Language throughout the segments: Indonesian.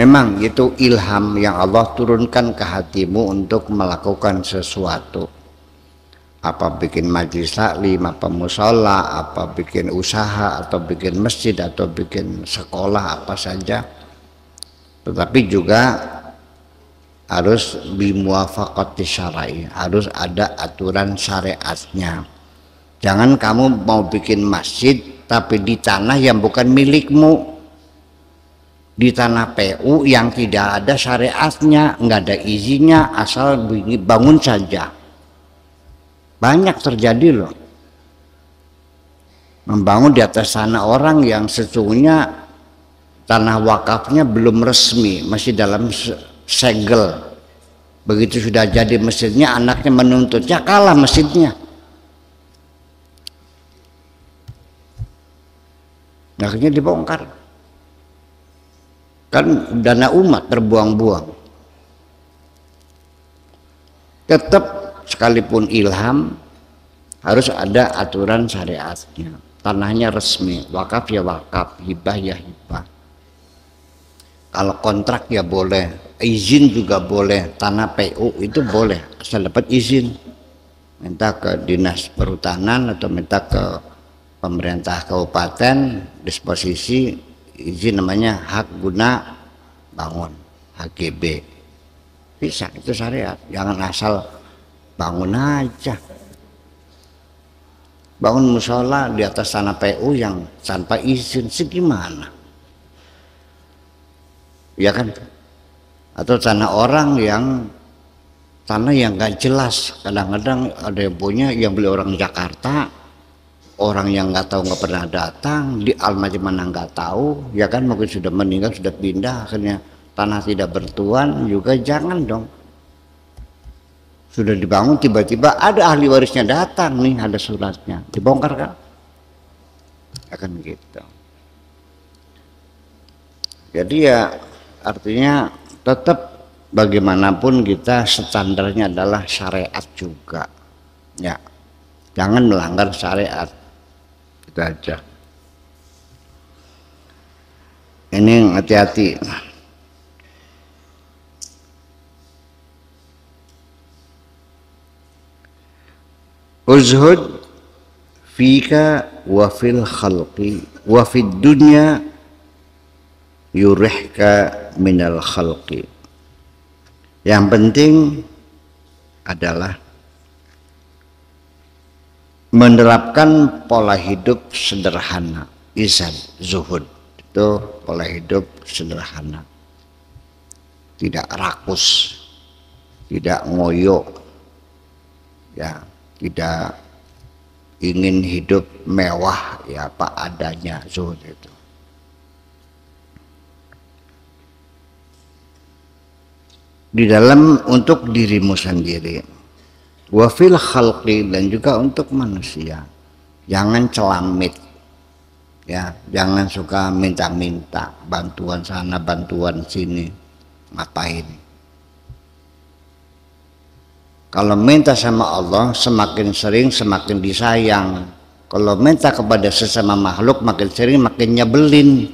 Memang itu ilham yang Allah turunkan ke hatimu untuk melakukan sesuatu. Apa bikin majelis taklim, apa musola, apa bikin usaha, atau bikin masjid, atau bikin sekolah, apa saja. Tetapi juga harus bimuwafaqati syar'i, harus ada aturan syariatnya. Jangan kamu mau bikin masjid tapi di tanah yang bukan milikmu, di tanah PU yang tidak ada syariatnya, nggak ada izinnya, asal bangun saja. Banyak terjadi loh, membangun di atas tanah orang yang sesungguhnya tanah wakafnya belum resmi, masih dalam segel. Begitu sudah jadi masjidnya, anaknya menuntutnya, kalah masjidnya. Akhirnya dibongkar. Kan dana umat terbuang-buang. Tetap sekalipun ilham harus ada aturan syariatnya. Tanahnya resmi, wakaf ya wakaf, hibah ya hibah. Kalau kontrak ya boleh, izin juga boleh, tanah PU itu boleh, asal dapat izin. Minta ke dinas perhutanan atau minta ke pemerintah kabupaten, disposisi izin, namanya hak guna bangun, HGB. Bisa, itu syariat. Jangan asal bangun aja. Bangun musola di atas tanah PU yang tanpa izin, segimana? Ya kan? Atau tanah orang yang nggak jelas. Kadang-kadang ada yang punya, yang beli orang Jakarta, orang yang nggak tahu, nggak pernah datang, di almati mana nggak tahu, ya kan, mungkin sudah meninggal, sudah pindah, akhirnya tanah tidak bertuan juga. Jangan dong. Sudah dibangun, tiba-tiba ada ahli warisnya datang, nih ada suratnya, dibongkar kan? Akan gitu. Jadi ya artinya tetap bagaimanapun kita standarnya adalah syariat juga, ya. Jangan melanggar syariat, itu aja. Ini hati-hati. Uzhud fika wa fil khalqi wa fid dunya yurihka minal khalqi. Yang penting adalah menerapkan pola hidup sederhana, izan, zuhud. Itu pola hidup sederhana, tidak rakus, tidak ngoyo, ya, tidak ingin hidup mewah, ya apa adanya, zuhud itu. Di dalam untuk dirimu sendiri, wa fil khalqi, dan juga untuk manusia. Jangan celamit, ya, jangan suka minta-minta bantuan sana bantuan sini. Ngapain? Kalau minta sama Allah semakin sering semakin disayang. Kalau minta kepada sesama makhluk makin sering makin nyebelin.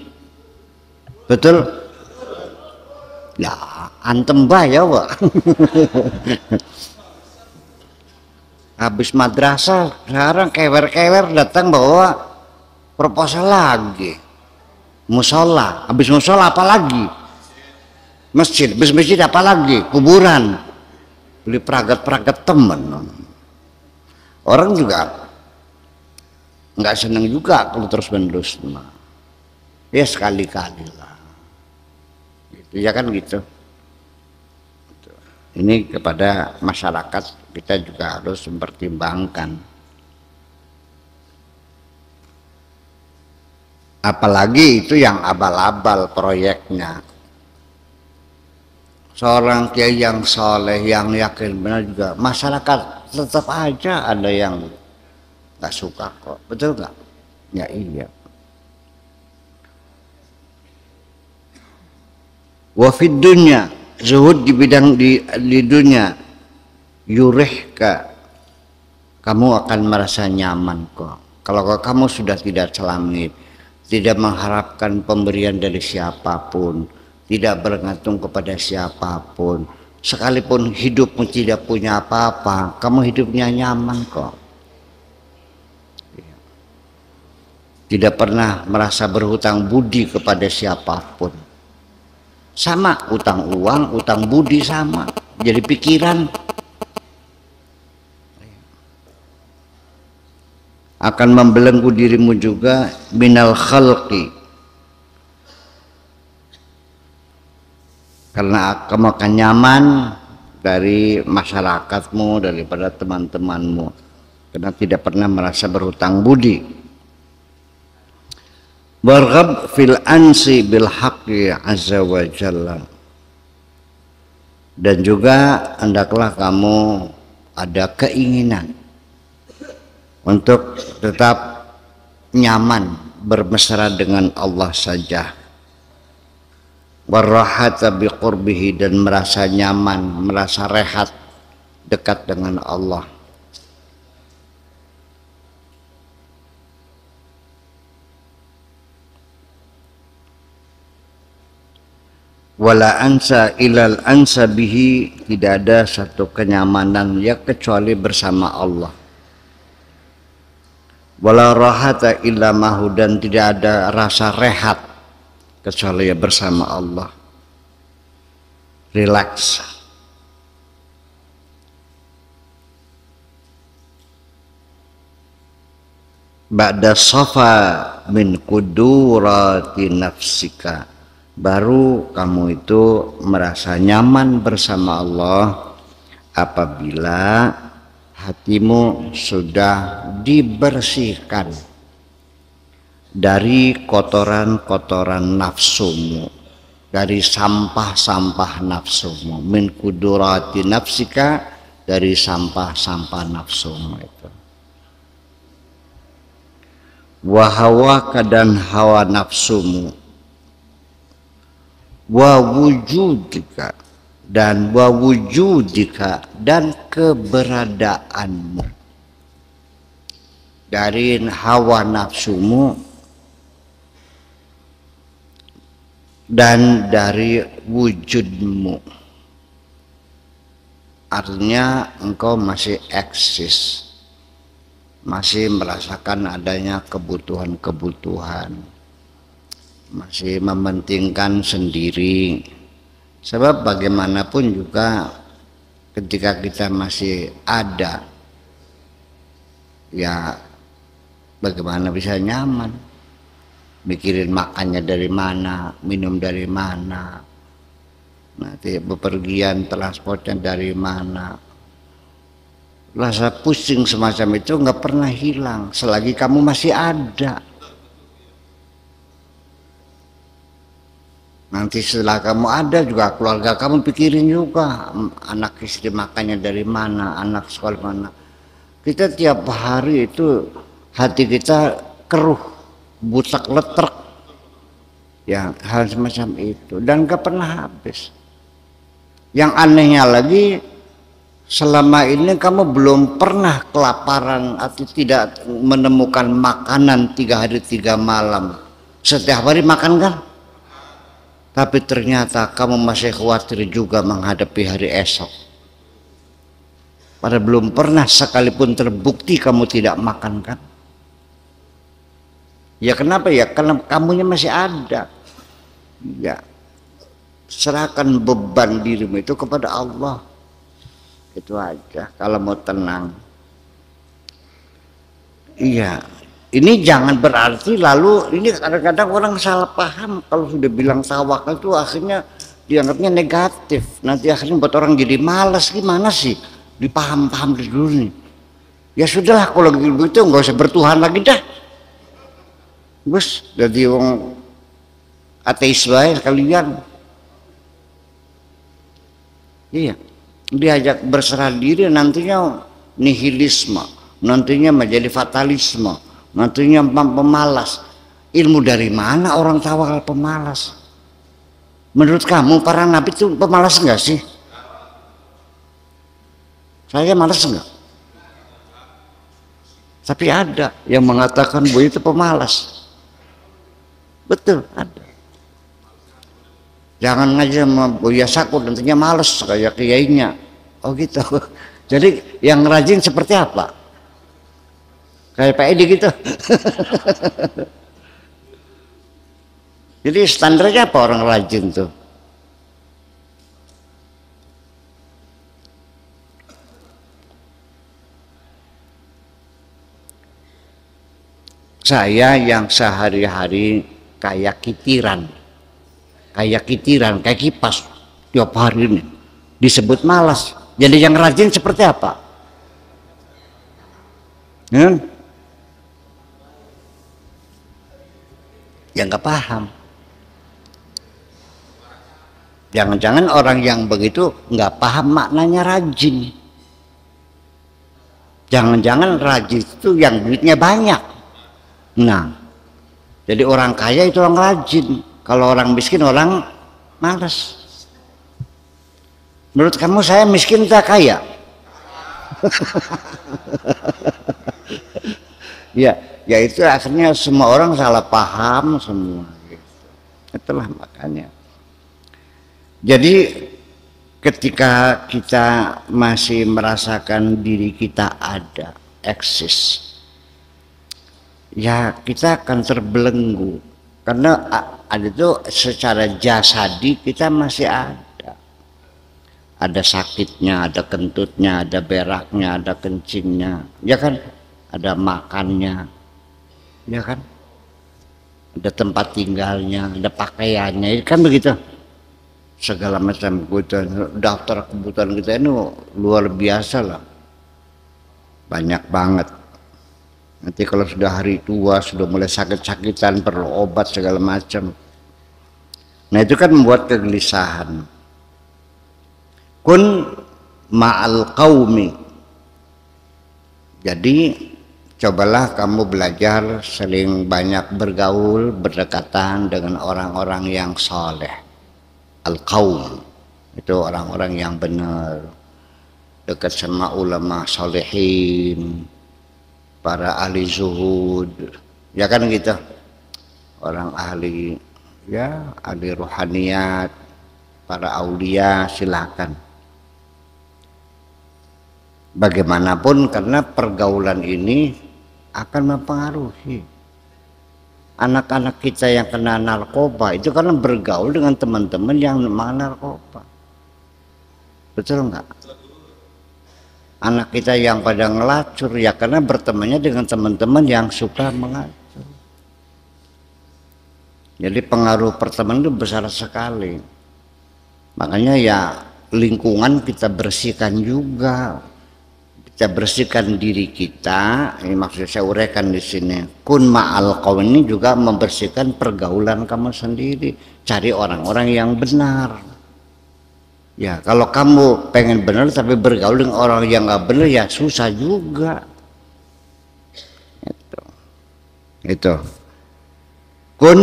Betul? Ya, antem ya, Wak. Habis madrasah sekarang kewer-kewer datang bawa proposal lagi. Musola, habis musola apa lagi? Masjid, habis masjid apa lagi? Kuburan. Beli peragat-peragat temen. Orang juga nggak seneng juga kalau terus menerus. Ya sekali-kali lah. Gitu, ya kan gitu. Ini kepada masyarakat kita juga harus mempertimbangkan. Apalagi itu yang abal-abal proyeknya. Seorang kiai yang soleh, yang yakin benar juga, masyarakat tetap aja ada yang nggak suka kok, betul nggak? Ya iya. Wafid dunya, zuhud di bidang di dunia, yurihka, kamu akan merasa nyaman kok. Kalau kamu sudah tidak celamit, tidak mengharapkan pemberian dari siapapun, tidak bergantung kepada siapapun. Sekalipun hidupmu tidak punya apa-apa, kamu hidupnya nyaman kok. Tidak pernah merasa berhutang budi kepada siapapun. Sama, utang uang, utang budi sama. Jadi pikiran. Akan membelenggu dirimu juga minal khalqi, karena kamu akan nyaman dari masyarakatmu, daripada teman-temanmu, karena tidak pernah merasa berhutang budi. Warghab fil ansi bil haqqi azza wa jalla, dan juga hendaklah kamu ada keinginan untuk tetap nyaman bermesra dengan Allah saja. Warahata biqurbihi, dan merasa nyaman, merasa rehat dekat dengan Allah. Wala ansa ilal ansa bihi, tidak ada satu kenyamanan ya kecuali bersama Allah. Wala rahata illa mahu, dan tidak ada rasa rehat kecuali ya bersama Allah. Relax. Ba'da safa min kudurati nafsika, baru kamu itu merasa nyaman bersama Allah apabila hatimu sudah dibersihkan dari kotoran-kotoran nafsumu, dari sampah-sampah nafsumu. Min kudurati nafsika, dari sampah-sampah nafsumu itu. Wahawaka, dan hawa nafsumu. Wa wujudika, dan wa wujudika, dan keberadaanmu. Dari hawa nafsumu dan dari wujudmu. Artinya engkau masih eksis, masih merasakan adanya kebutuhan-kebutuhan, masih mementingkan sendiri. Sebab bagaimanapun juga ketika kita masih ada, ya bagaimana bisa nyaman? Mikirin makannya dari mana, minum dari mana, nanti bepergian transportnya dari mana. Rasa pusing semacam itu nggak pernah hilang selagi kamu masih ada. Nanti setelah kamu ada juga keluarga kamu pikirin juga, anak istri makannya dari mana, anak sekolah mana. Kita tiap hari itu hati kita keruh, busak letrek, ya hal semacam itu, dan gak pernah habis. Yang anehnya lagi, selama ini kamu belum pernah kelaparan atau tidak menemukan makanan 3 hari 3 malam. Setiap hari makan kan? Tapi ternyata kamu masih khawatir juga menghadapi hari esok. Padahal belum pernah sekalipun terbukti kamu tidak makan kan? Ya kenapa ya? Karena kamunya masih ada. Ya, serahkan beban dirimu itu kepada Allah. Itu aja kalau mau tenang. Iya, ini jangan berarti lalu ini kadang-kadang orang salah paham kalau sudah bilang tawakal itu akhirnya dianggapnya negatif. Nanti akhirnya buat orang jadi malas. Gimana sih? Dipaham-paham dulu nih. Ya sudahlah kalau begitu nggak usah bertuhan lagi dah. Bos, jadi wong ateis wae kalian. Iya, diajak berserah diri nantinya nihilisme, nantinya menjadi fatalisme, nantinya pemalas. Ilmu dari mana orang tawakal pemalas? Menurut kamu para nabi itu pemalas enggak sih? Saya malas enggak? Tapi ada yang mengatakan bahwa itu pemalas. Betul, ada. Jangan ngaji sama Buya Sakur, nantinya males kayak kiainya. Oh gitu. Jadi yang rajin seperti apa? Kayak Pak Edi gitu. Jadi standarnya apa orang rajin tuh? Saya yang sehari-hari kayak kitiran, kayak kipas tiap hari ini disebut malas. Jadi yang rajin seperti apa? Ya nggak paham. Jangan-jangan orang yang begitu nggak paham maknanya rajin. Jangan-jangan rajin itu yang duitnya banyak. Nah, jadi orang kaya itu orang rajin. Kalau orang miskin orang malas. Menurut kamu saya miskin tak kaya? Ya, ya itu akhirnya semua orang salah paham semua. Itulah makanya. Jadi ketika kita masih merasakan diri kita ada, eksis, ya kita akan terbelenggu karena ada itu secara jasadi kita masih ada sakitnya, ada kentutnya, ada beraknya, ada kencingnya, ya kan, ada makannya, ya kan, ada tempat tinggalnya, ada pakaiannya, kan begitu, segala macam kebutuhan. Daftar kebutuhan kita ini luar biasa lah, banyak banget. Nanti kalau sudah hari tua, sudah mulai sakit-sakitan, perlu obat segala macam. Nah itu kan membuat kegelisahan. Kun ma'al qaumi. Jadi cobalah kamu belajar sering banyak bergaul, berdekatan dengan orang-orang yang soleh. Al-qaum itu orang-orang yang benar, dekat sama ulama solehin, para ahli zuhud, ya kan gitu, orang ahli, ya ahli ruhaniyat, para aulia, silakan. Bagaimanapun karena pergaulan ini akan mempengaruhi anak-anak kita yang kena narkoba itu karena bergaul dengan teman-teman yang makan narkoba, betul nggak? Anak kita yang pada ngelacur ya karena bertemannya dengan teman-teman yang suka mengacur. Jadi pengaruh pertemanan itu besar sekali. Makanya ya lingkungan kita bersihkan juga, kita bersihkan diri kita. Ini maksud saya uraikan di sini. Kun ma'al qaum ini juga membersihkan pergaulan kamu sendiri. Cari orang-orang yang benar. Ya kalau kamu pengen benar tapi bergaul dengan orang yang nggak benar ya susah juga. Itu. Kun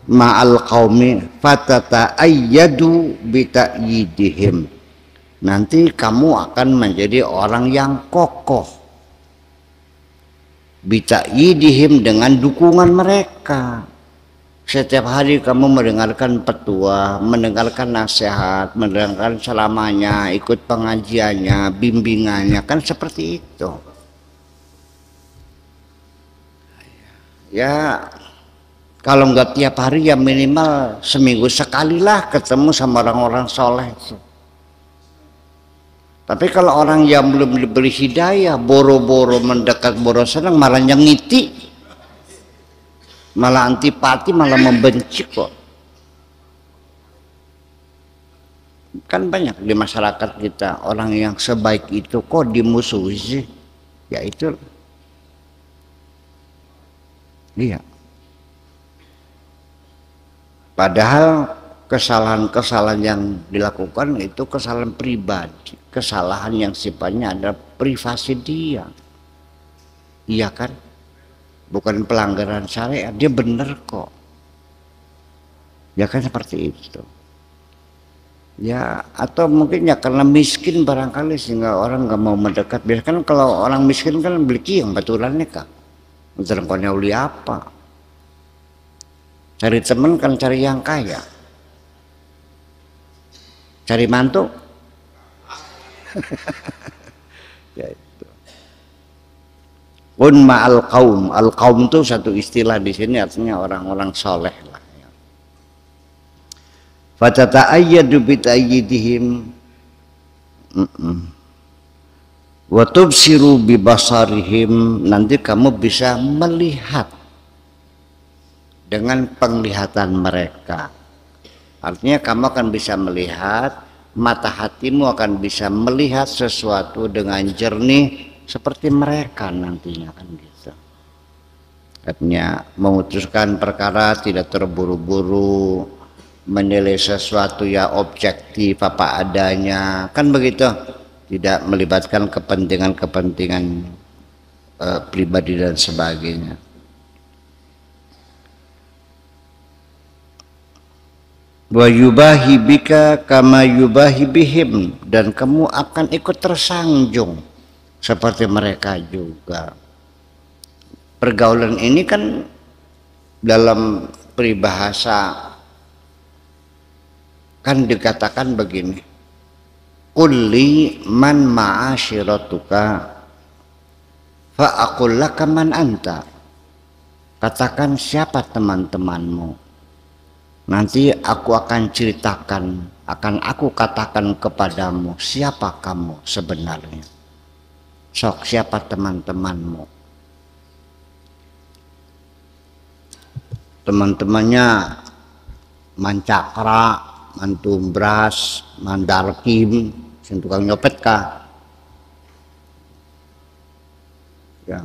ma'al qaumi fatata'ayyadu bita'yidihim. Nanti kamu akan menjadi orang yang kokoh. Bita'yidihim dengan dukungan mereka. Setiap hari kamu mendengarkan petua, mendengarkan nasihat, mendengarkan ceramahnya, ikut pengajiannya, bimbingannya, kan seperti itu. Ya kalau nggak tiap hari ya minimal seminggu sekali lah ketemu sama orang-orang soleh. Tapi kalau orang yang belum diberi hidayah, boro-boro mendekat, boro senang, malah nyengiti, malah antipati, malah membenci kok. Kan banyak di masyarakat kita orang yang sebaik itu kok dimusuhi sih. Ya itu. Iya. Padahal kesalahan-kesalahan yang dilakukan itu kesalahan pribadi, kesalahan yang sifatnya adalah privasi dia. Iya kan? Bukan pelanggaran syariat, dia benar kok. Ya kan seperti itu. Ya atau mungkin ya karena miskin barangkali sehingga orang nggak mau mendekat. Biasanya kan kalau orang miskin kan beli kiang baturannya kak. Terengkonya uli apa? Cari teman kan cari yang kaya. cari mantu. Ya itu. Kun ma'al qaum. Al qaum itu satu istilah di sini artinya orang-orang soleh lah. Fatata'ayyadu bita'ayyidihim wa tubsiru bibasarihim, nanti kamu bisa melihat dengan penglihatan mereka. Artinya kamu akan bisa melihat, mata hatimu akan bisa melihat sesuatu dengan jernih seperti mereka nantinya, kan gitu. Artinya memutuskan perkara tidak terburu-buru, menilai sesuatu ya objektif apa adanya, kan begitu, tidak melibatkan kepentingan pribadi dan sebagainya. Wa yubahi bika kama yubahi bihim, dan kamu akan ikut tersanjung seperti mereka juga. Pergaulan ini kan dalam peribahasa kan dikatakan begini, kulli man ma'ashiratuka fa aqul laka man anta, katakan siapa teman-temanmu, nanti aku akan ceritakan, akan aku katakan kepadamu siapa kamu sebenarnya. Sok, siapa teman-temanmu? Teman-temannya mancakra, mantumbras, mandarkim, sing tukang nyopet kah? Ya,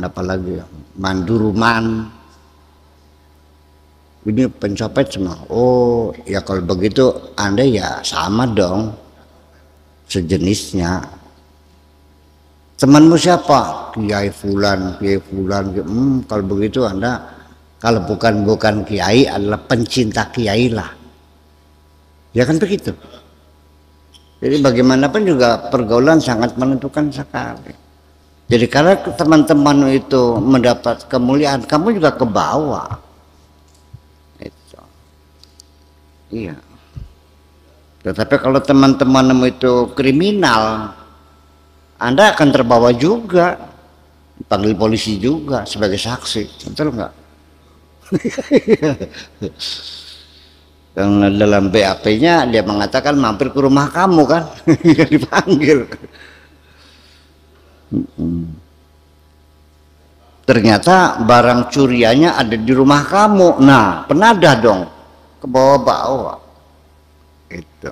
apa lagi ya? Manduruman. Ini pencopet semua. Oh, ya kalau begitu Anda ya sama dong, sejenisnya. Temanmu siapa? Kiai Fulan, Kiai Fulan. Kalau begitu Anda, kalau bukan kiai, adalah pencinta kiai lah. Ya kan begitu. Jadi bagaimanapun juga pergaulan sangat menentukan sekali. Jadi karena teman-teman itu mendapat kemuliaan, kamu juga ke bawah. Itu. Iya. Tetapi kalau teman-temanmu itu kriminal, Anda akan terbawa juga, dipanggil polisi juga sebagai saksi, betul nggak? Yang dalam BAP-nya dia mengatakan mampir ke rumah kamu kan, dipanggil. Ternyata barang curiannya ada di rumah kamu. Nah, penadah dong, ke bawah-bawah. Itu.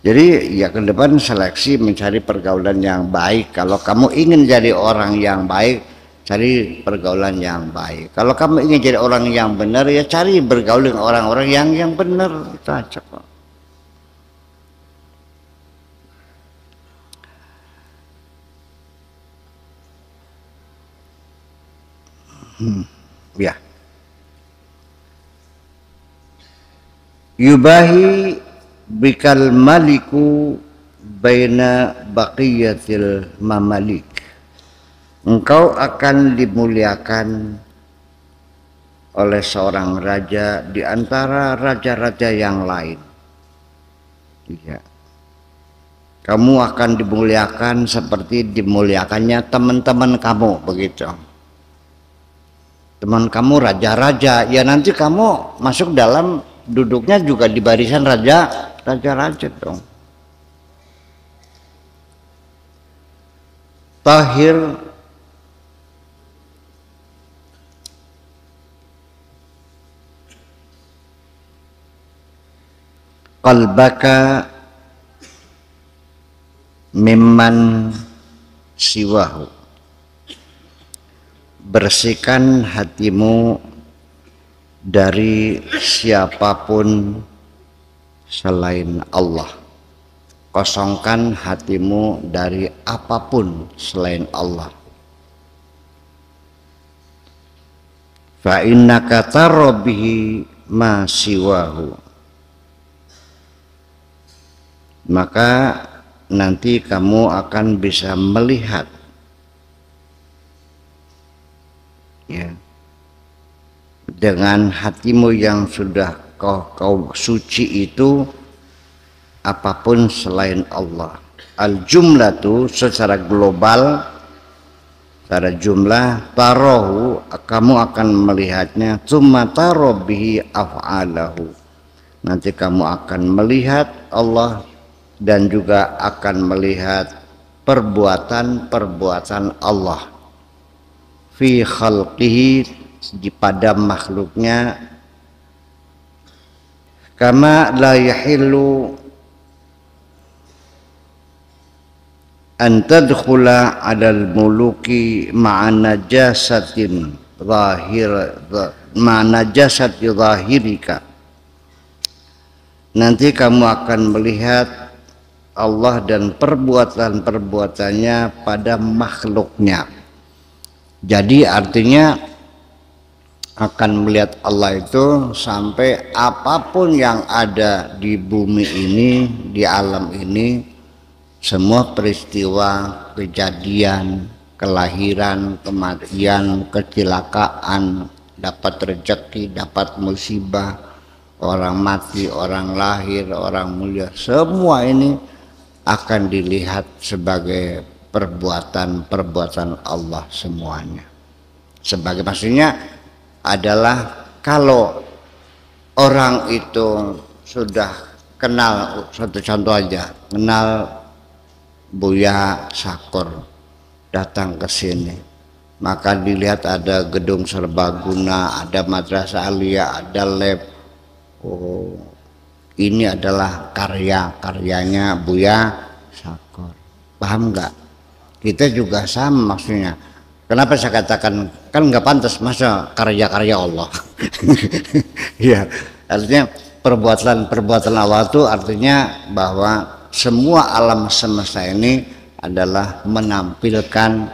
Jadi ya ke depan seleksi mencari pergaulan yang baik. Kalau kamu ingin jadi orang yang baik, cari pergaulan yang baik. Kalau kamu ingin jadi orang yang benar, ya cari bergaul dengan orang-orang yang benar. Itu aja kok. Ya. Yubahi bikal maliku baina baqiyatil mamalik. Engkau akan dimuliakan oleh seorang raja di antara raja-raja yang lain. Iya. Kamu akan dimuliakan seperti dimuliakannya teman-teman kamu, begitu. Teman kamu raja-raja, ya nanti kamu masuk dalam duduknya juga di barisan raja-raja dong. Tahir qalbaka mimman siwahu, bersihkan hatimu dari siapapun selain Allah, kosongkan hatimu dari apapun selain Allah. Fa innaka tara bihi ma siwahu, maka nanti kamu akan bisa melihat ya, dengan hatimu yang sudah kau suci itu, apapun selain Allah. Al jumlah itu secara global, secara jumlah, tarohu, kamu akan melihatnya, tsumma taro bihi af'alahu, nanti kamu akan melihat Allah dan juga akan melihat perbuatan-perbuatan Allah fi khalqihi, pada makhluknya, kama la yahillu an tadkhula 'alal muluki ma'a najasatin najasati zahirika. Nanti kamu akan melihat Allah dan perbuatan-perbuatannya pada makhluknya. Jadi artinya akan melihat Allah itu sampai apapun yang ada di bumi ini, di alam ini, semua peristiwa, kejadian, kelahiran, kematian, kecelakaan, dapat rezeki, dapat musibah, orang mati, orang lahir, orang mulia, semua ini akan dilihat sebagai perbuatan-perbuatan Allah semuanya. Sebagai maksudnya adalah kalau orang itu sudah kenal, satu contoh aja, kenal Buya Sakur datang ke sini, maka dilihat ada gedung serbaguna, ada madrasah aliyah, ada lab. Oh, ini adalah karya-karyanya Buya Sakur. Paham nggak? Kita juga sama maksudnya. Kenapa saya katakan kan nggak pantas masa karya-karya Allah? Ya, artinya perbuatan Allah itu artinya bahwa semua alam semesta ini adalah menampilkan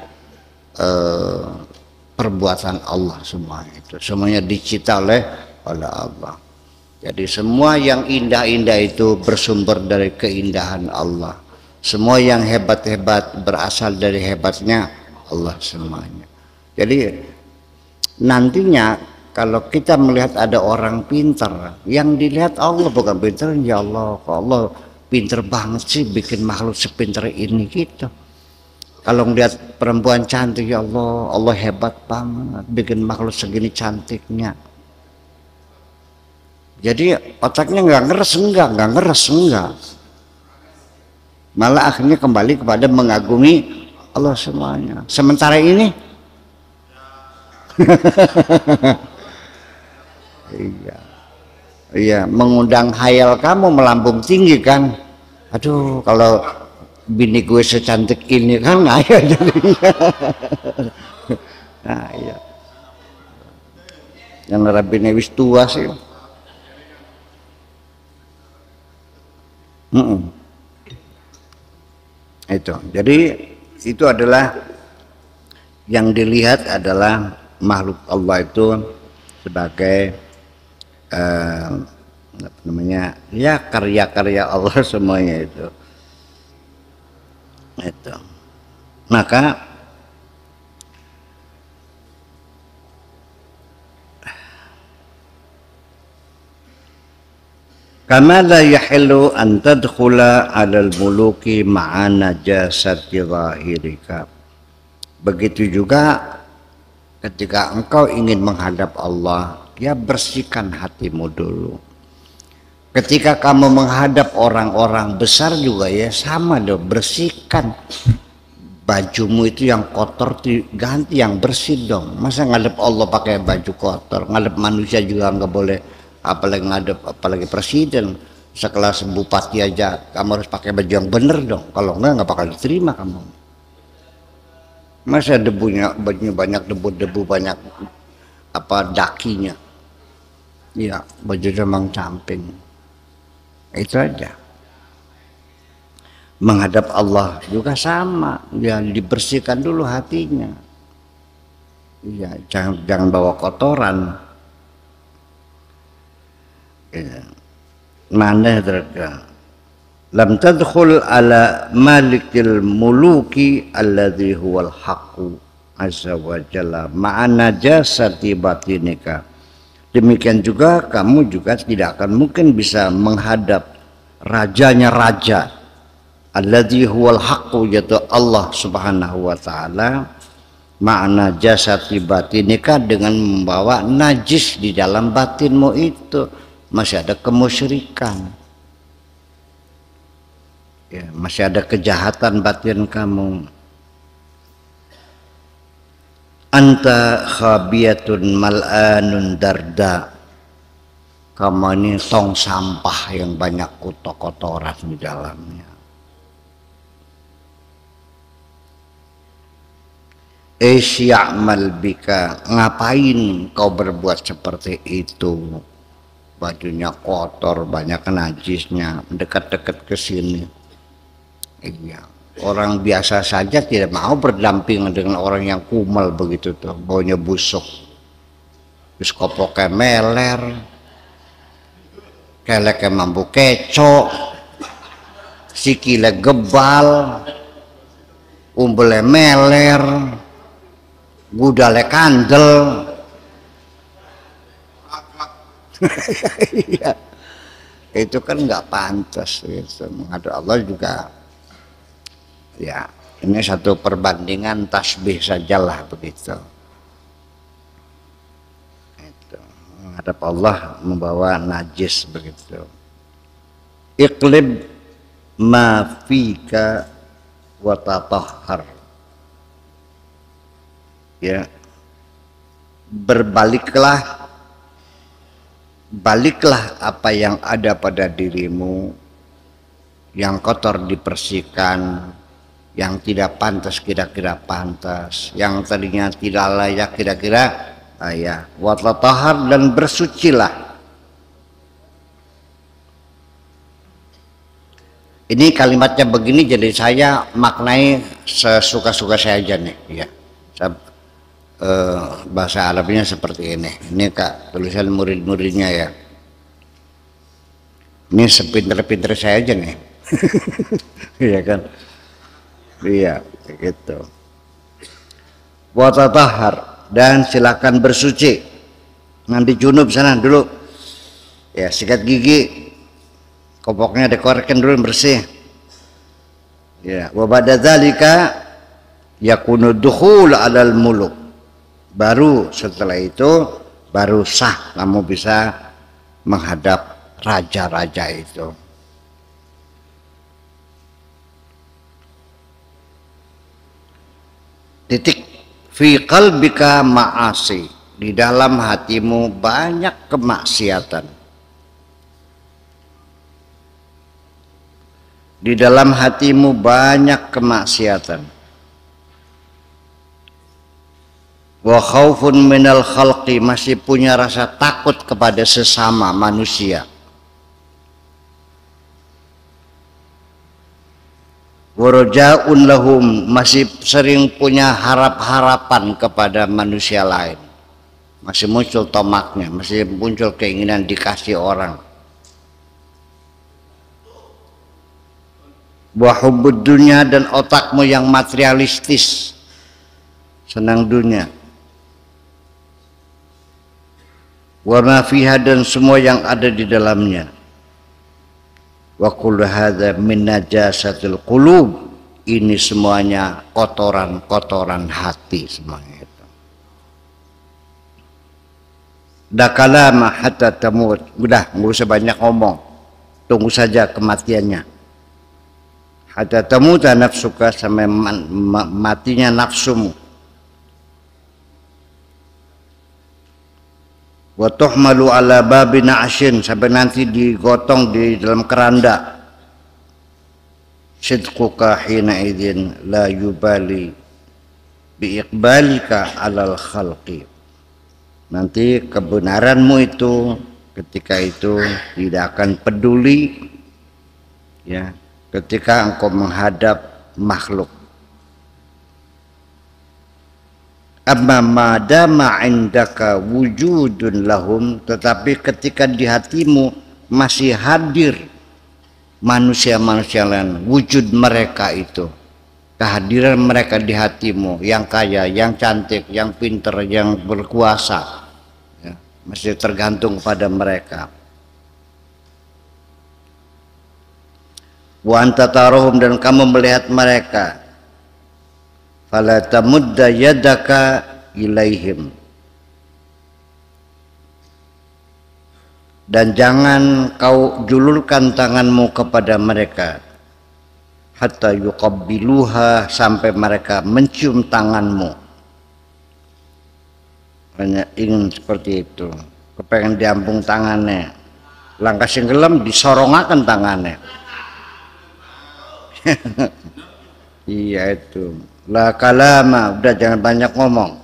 perbuatan Allah, semua itu semuanya dicipta oleh Allah. Jadi semua yang indah-indah itu bersumber dari keindahan Allah, semua yang hebat-hebat berasal dari hebatnya Allah semuanya. Jadi nantinya kalau kita melihat ada orang pintar, yang dilihat Allah bukan pintar, ya Allah, kok Allah pinter banget sih bikin makhluk sepinter ini gitu. Kalau ngeliat perempuan cantik, ya Allah, Allah hebat banget bikin makhluk segini cantiknya. Jadi otaknya nggak ngeres enggak. Malah akhirnya kembali kepada mengagumi Allah semuanya. Sementara ini iya, mengundang khayal kamu melambung tinggi kan. Aduh, kalau bini gue secantik ini kan, ayo jadinya. Nah, iya. Yang rabine wis tua sih. Itu. Jadi itu adalah yang dilihat adalah makhluk Allah itu sebagai apa namanya, ya karya-karya Allah semuanya itu. Maka kama la yahillu an tadkhula 'alal muluki ma'a najasati zahirika. Begitu juga ketika engkau ingin menghadap Allah, ya bersihkan hatimu dulu. Ketika kamu menghadap orang-orang besar juga ya sama dong, bersihkan bajumu itu yang kotor diganti yang bersih dong. Masa ngadep Allah pakai baju kotor, ngadep manusia juga nggak boleh, apalagi presiden sekelas bupati aja kamu harus pakai baju yang bener dong, kalau nggak bakal diterima kamu. Masa bajunya banyak debu banyak dakinya, ya baju remang camping. Itu aja. Menghadap Allah juga sama, ya dibersihkan dulu hatinya. Ya, jangan bawa kotoran. Ya. Mana terkena? Lam tadkhul ala malikil muluki alladhi huwal haqqu azza wa jalla ma'a najasati batinika. Demikian juga kamu juga tidak akan mungkin bisa menghadap rajanya raja, alladzi huwal haqqu, yaitu Allah Subhanahu wa taala, makna jasati batinika dengan membawa najis di dalam batinmu itu masih ada kemusyrikan, ya, masih ada kejahatan batin kamu. Anta khabiyatun mal'anun darda, kamu ini tong sampah yang banyak kotoran di dalamnya. Ya'mal bika, ngapain kau berbuat seperti itu? Bajunya kotor, banyak najisnya, dekat-dekat ke sini. Iya, orang biasa saja tidak mau berdampingan dengan orang yang kumal begitu tuh, baunya busuk, terus kopoknya meler, keleknya mampu keco, sikile gebal, umbelnya meler, gudale kandel. Iya, itu kan nggak pantas gitu. Menghadap Allah juga, ya ini satu perbandingan tasbih sajalah begitu. Itu menghadap Allah membawa najis begitu. Iqlib ma fika wa tatahhar, ya, baliklah apa yang ada pada dirimu, yang kotor dibersihkan, yang tidak pantas kira-kira pantas, yang tadinya tidak layak kira-kira layak. Wa tatahhar, dan bersucilah. Ini kalimatnya begini, jadi saya maknai sesuka-suka saya aja nih, ya. Bahasa Arabnya seperti ini. Ini Kak tulisan murid-muridnya ya. Ini sepinter-pinter saya aja nih. Iya kan? Iya, gitu. Wa tatahhar, dan silakan bersuci. Mandi junub sana dulu. Ya, sikat gigi. Kopoknya dekorkan dulu bersih. Ya, wa ba'da dzalika yakunu dukhul 'alal muluk. Baru setelah itu baru sah kamu bisa menghadap raja-raja itu. Titik. Fi qalbika ma'asi, di dalam hatimu banyak kemaksiatan. Di dalam hatimu banyak kemaksiatan. Wa khaufun minal khalqi, masih punya rasa takut kepada sesama manusia. Wa raja'un lahum, masih sering punya harap-harapan kepada manusia lain. Masih muncul tomaknya, masih muncul keinginan dikasih orang. Wa hubbud dunya, dan otakmu yang materialistis, senang dunia. Wa ma fiha, dan semua yang ada di dalamnya. Wa kullu hadza min najasatil qulub, ini semuanya kotoran-kotoran hati semuanya itu. Da kalama hatta tamut, udah nggak usah banyak ngomong, tunggu saja kematiannya. Hatta tamuta nafsuka, sampai matinya nafsumu. Wa tuhmalu ala babi na'shin, sampai nanti digotong di dalam keranda. Sidquka hina idzin la yubali bi iqbalika alal khalqi, nanti kebenaranmu itu ketika itu tidak akan peduli, ya, ketika engkau menghadap makhluk. Amma madama indaka wujudun lahum, tetapi ketika di hatimu masih hadir manusia-manusia lain, wujud mereka itu, kehadiran mereka di hatimu, yang kaya, yang cantik, yang pinter, yang berkuasa, ya, masih tergantung pada mereka. wa anta tarahum, dan kamu melihat mereka, fala tamudda yadaka ilaihim, dan jangan kau julurkan tanganmu kepada mereka, hatta yuqabbiluha, sampai mereka mencium tanganmu. Banyak ingin seperti itu, kepengen diambung tangannya, langkah singgelem disorongakan tangannya. Iya itu. La kalama, udah jangan banyak ngomong.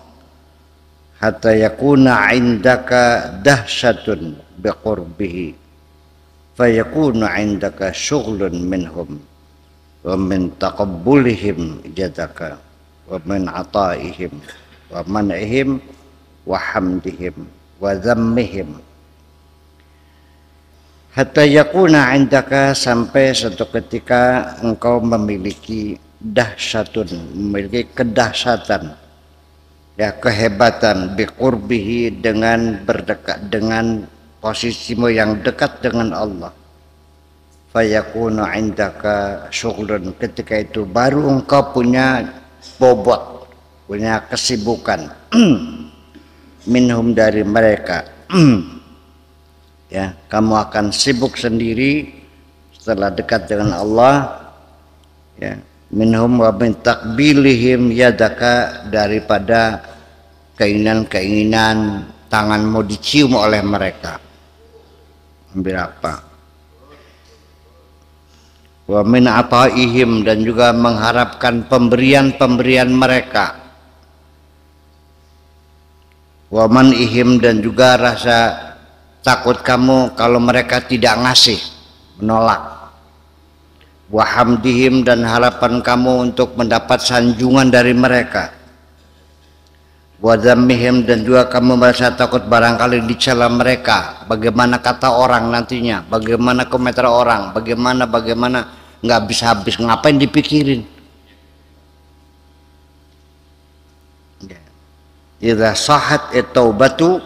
Hatta yakuna indaka dahsyatun biqurbihi, fayakunu indaka syughlun minhum wa min taqabbulihim jadaka wa min ataihim wa man'ihim wa hamdihim wa dhammihim. Hatta yakuna indaka, sampai suatu ketika engkau memiliki dahsyatun, memiliki kedahsyatan, ya kehebatan, biqurbihi, dengan berdekat, dengan posisimu yang dekat dengan Allah. Fayakunu indaka syughlun, ketika itu baru engkau punya bobot, punya kesibukan minhum, dari mereka. Ya, kamu akan sibuk sendiri setelah dekat dengan Allah, ya, minhum wa min takbilihim yadaka, daripada keinginan-keinginan tanganmu dicium oleh mereka. Ambil apa? Wa min ataihim, dan juga mengharapkan pemberian-pemberian mereka. Wa man'ihim, dan juga rasa takut kamu kalau mereka tidak ngasih, menolak. Wa hamdihim, dan harapan kamu untuk mendapat sanjungan dari mereka. Wa dhammihim, dan juga kamu merasa takut barangkali dicela mereka, bagaimana kata orang nantinya, bagaimana komentar orang, bagaimana nggak bisa habis, ngapain dipikirin. Idza sahat at-taubatu,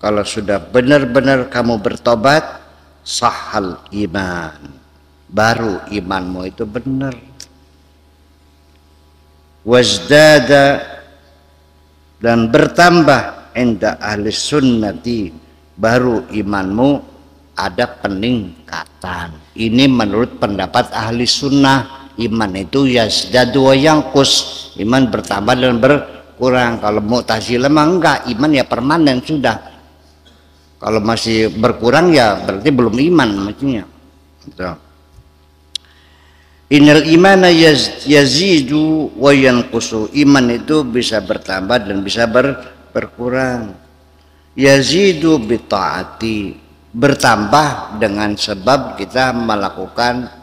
kalau sudah benar-benar kamu bertobat, sahal iman, baru imanmu itu benar. Wazdada, dan bertambah, inda ahli sunnati, baru imanmu ada peningkatan. Ini menurut pendapat ahli sunnah. Iman itu yazdadu wa yanqus, iman bertambah dan berkurang. Kalau Mu'tazilah mah enggak, iman ya permanen sudah. Kalau masih berkurang ya berarti belum iman maksudnya. Innal imana yazidu wa yanqusu, iman itu bisa bertambah dan bisa berkurang. Yazidu bi taati, bertambah dengan sebab kita melakukan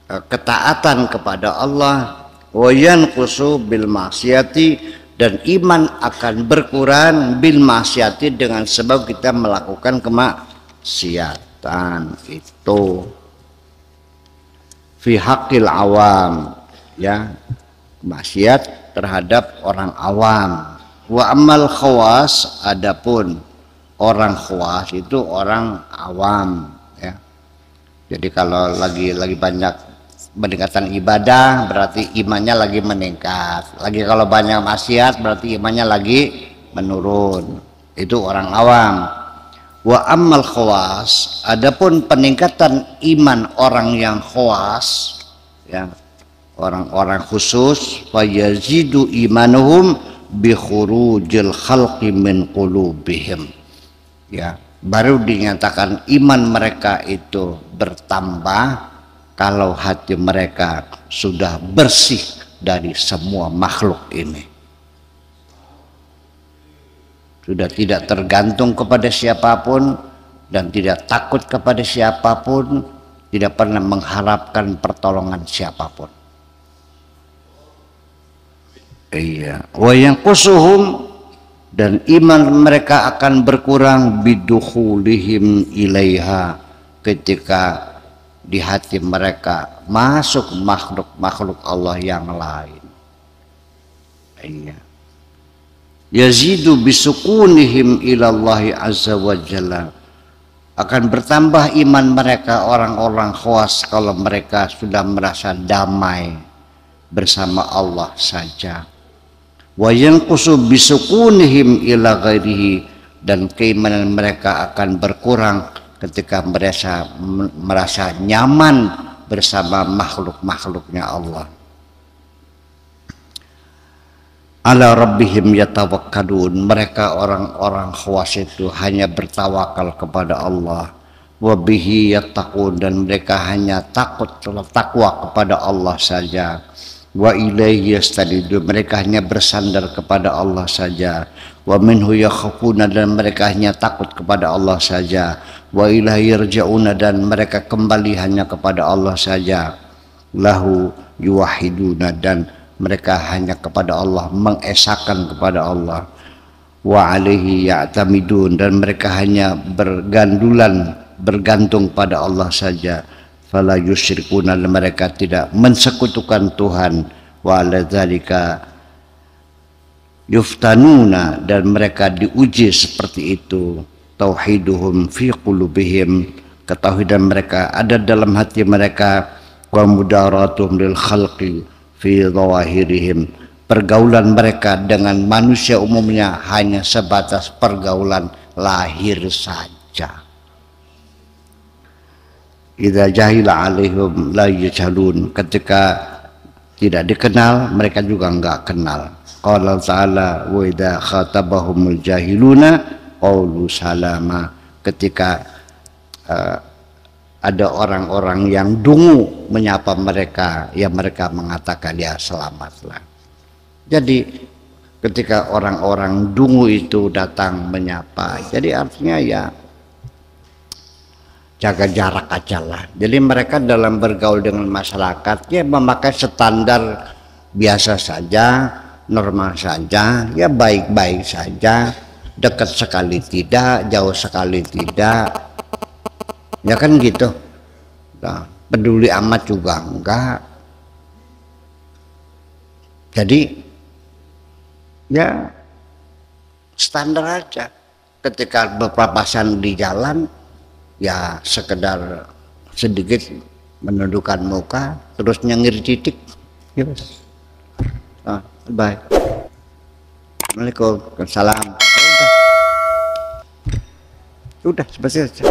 ketaatan kepada Allah. Wa yanqusu bil maksiati, dan iman akan berkurang bil maksiati, dengan sebab kita melakukan kemaksiatan. Itu fi haqqil awam, ya, maksiat terhadap orang awam. Wa amal khawas, adapun orang khawas itu orang awam, ya. Jadi kalau lagi banyak peningkatan ibadah, berarti imannya lagi meningkat. Lagi kalau banyak maksiat, berarti imannya lagi menurun. Itu orang awam. Wa ammal khawas, adapun peningkatan iman orang yang khawas, ya, orang-orang khusus, fa yazidu imanuhum bi khurujil khalqi min qulubihim, ya, baru dinyatakan iman mereka itu bertambah kalau hati mereka sudah bersih dari semua makhluk ini, sudah tidak tergantung kepada siapapun dan tidak takut kepada siapapun, tidak pernah mengharapkan pertolongan siapapun. Iya, wa yanqusuhum, dan iman mereka akan berkurang bidukhulihim ilaiha, ketika di hati mereka masuk makhluk Allah yang lain. Iya. Yazidu bisukunihim ilallahi azza wa jalla, Akan bertambah iman mereka orang-orang khawas kalau mereka sudah merasa damai bersama Allah saja. Wa yanqusu bisukunihim ila ghairihi, dan keimanan mereka akan berkurang ketika merasa nyaman bersama makhluk-makhluknya Allah. Ala rabbihim yatawakkalun, mereka orang-orang khawas itu hanya bertawakal kepada Allah. Wa bihi yattaqun, dan mereka hanya takwa kepada Allah saja. Wa ilaihi yastadidun, mereka hanya bersandar kepada Allah saja. Wa minhu yakhafuna, dan mereka hanya takut kepada Allah saja. Wa ilaihi yarja'una, dan mereka kembali hanya kepada Allah saja. Lahu yuwahiduna, dan mereka hanya kepada Allah, mengesahkan kepada Allah. Wa alaihi ya'tamidun, dan mereka hanya bergantung pada Allah saja. Fala yusyrikuna, mereka tidak mensekutukan Tuhan. Wa ala dzalika yuftanuna, dan mereka diuji seperti itu. Tauhiduhum fi qulubihim, ketauhidan mereka ada dalam hati mereka. Wa mudaratuhum lil khalqi fi dhawahirihim, pergaulan mereka dengan manusia umumnya hanya sebatas pergaulan lahir saja. Idza jahila alaihim la yajhalun, ketika tidak dikenal mereka juga enggak kenal. Qala ta'ala wa idza khatabahumul jahiluna qaulu salama, ketika ada orang-orang yang dungu menyapa mereka, ya mereka mengatakan ya selamatlah. Jadi ketika orang-orang dungu itu datang menyapa, jadi artinya ya jaga jarak aja lah. Jadi mereka dalam bergaul dengan masyarakat ya memakai standar biasa saja, normal saja, ya baik-baik saja, dekat sekali tidak, jauh sekali tidak. Ya kan gitu. Nah, peduli amat juga enggak. Jadi ya standar aja. Ketika berpapasan di jalan ya sekedar sedikit menundukkan muka, terus nyengir titik. Yes. Ah, bye. Assalamualaikum. Salam. Sudah seperti itu.